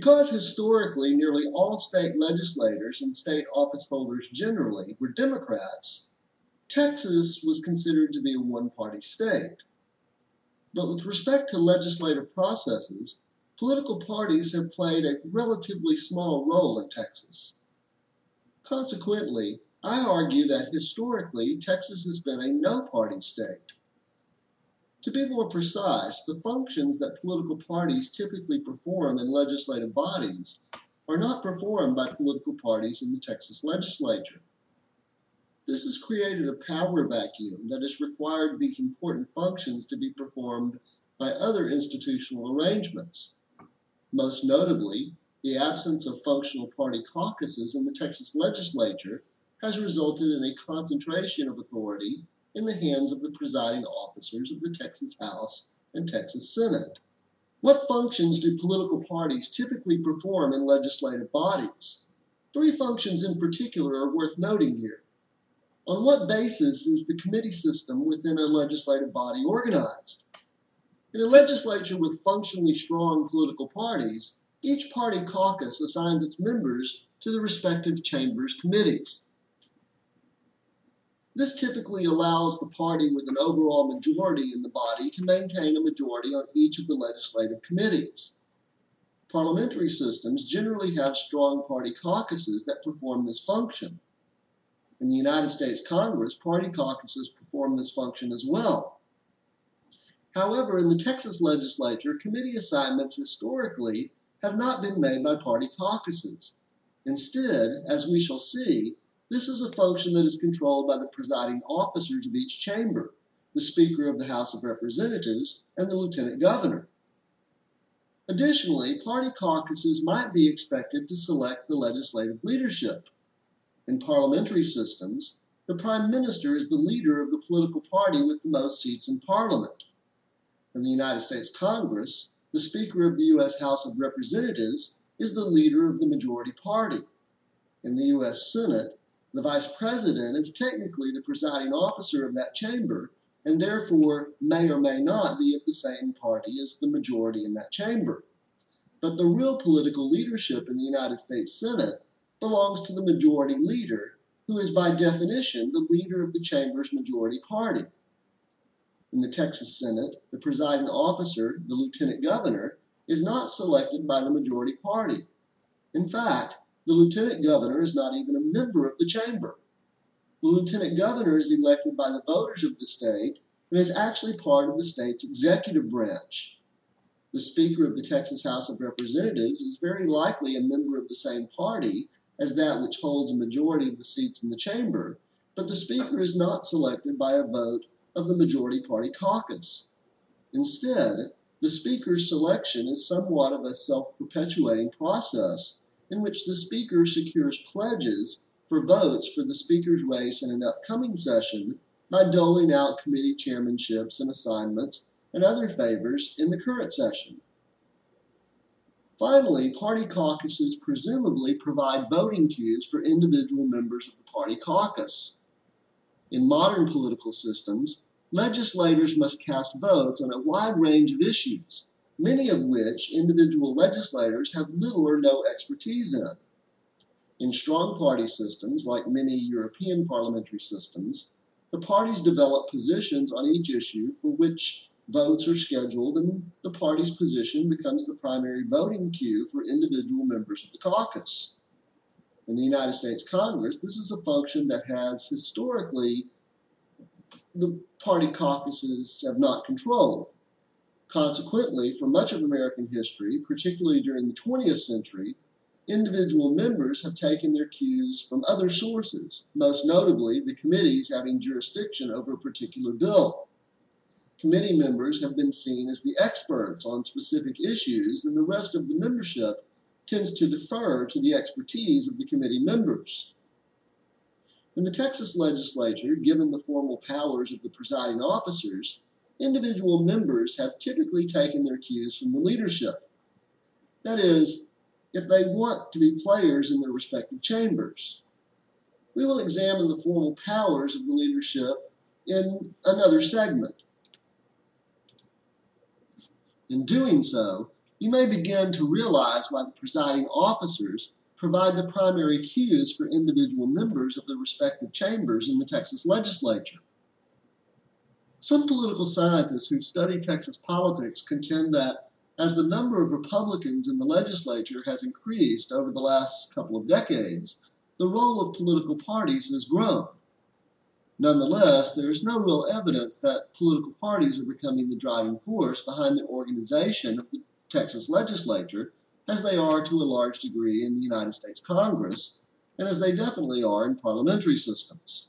Because historically nearly all state legislators and state office holders generally were Democrats, Texas was considered to be a one-party state. But with respect to legislative processes, political parties have played a relatively small role in Texas. Consequently, I argue that historically, Texas has been a no-party state. To be more precise, the functions that political parties typically perform in legislative bodies are not performed by political parties in the Texas legislature. This has created a power vacuum that has required these important functions to be performed by other institutional arrangements. Most notably, the absence of functional party caucuses in the Texas legislature has resulted in a concentration of authority in the hands of the presiding officers of the Texas House and Texas Senate. What functions do political parties typically perform in legislative bodies? Three functions in particular are worth noting here. On what basis is the committee system within a legislative body organized? In a legislature with functionally strong political parties, each party caucus assigns its members to the respective chamber's committees. This typically allows the party with an overall majority in the body to maintain a majority on each of the legislative committees. Parliamentary systems generally have strong party caucuses that perform this function. In the United States Congress, party caucuses perform this function as well. However, in the Texas legislature, committee assignments historically have not been made by party caucuses. Instead, as we shall see, this is a function that is controlled by the presiding officers of each chamber, the Speaker of the House of Representatives and the Lieutenant Governor. Additionally, party caucuses might be expected to select the legislative leadership. In parliamentary systems, the Prime Minister is the leader of the political party with the most seats in Parliament. In the United States Congress, the Speaker of the U.S. House of Representatives is the leader of the majority party. In the U.S. Senate, the Vice President is technically the presiding officer of that chamber and therefore may or may not be of the same party as the majority in that chamber. But the real political leadership in the United States Senate belongs to the majority leader, who is by definition the leader of the chamber's majority party. In the Texas Senate, the presiding officer, the Lieutenant Governor, is not selected by the majority party. In fact, the Lieutenant Governor is not even a member of the chamber. The Lieutenant Governor is elected by the voters of the state and is actually part of the state's executive branch. The Speaker of the Texas House of Representatives is very likely a member of the same party as that which holds a majority of the seats in the chamber, but the Speaker is not selected by a vote of the majority party caucus. Instead, the Speaker's selection is somewhat of a self-perpetuating process in which the Speaker secures pledges for votes for the Speaker's race in an upcoming session by doling out committee chairmanships and assignments and other favors in the current session. Finally, party caucuses presumably provide voting cues for individual members of the party caucus. In modern political systems, legislators must cast votes on a wide range of issues, many of which individual legislators have little or no expertise in. In strong party systems, like many European parliamentary systems, the parties develop positions on each issue for which votes are scheduled, and the party's position becomes the primary voting cue for individual members of the caucus. In the United States Congress, this is a function that has historically the party caucuses have not controlled. Consequently, for much of American history, particularly during the 20th century, individual members have taken their cues from other sources, most notably the committees having jurisdiction over a particular bill. Committee members have been seen as the experts on specific issues, and the rest of the membership tends to defer to the expertise of the committee members. In the Texas legislature, given the formal powers of the presiding officers, individual members have typically taken their cues from the leadership. That is, if they want to be players in their respective chambers. We will examine the formal powers of the leadership in another segment. In doing so, you may begin to realize why the presiding officers provide the primary cues for individual members of the respective chambers in the Texas legislature. Some political scientists who study Texas politics contend that as the number of Republicans in the legislature has increased over the last couple of decades, the role of political parties has grown. Nonetheless, there is no real evidence that political parties are becoming the driving force behind the organization of the Texas legislature, as they are to a large degree in the United States Congress, and as they definitely are in parliamentary systems.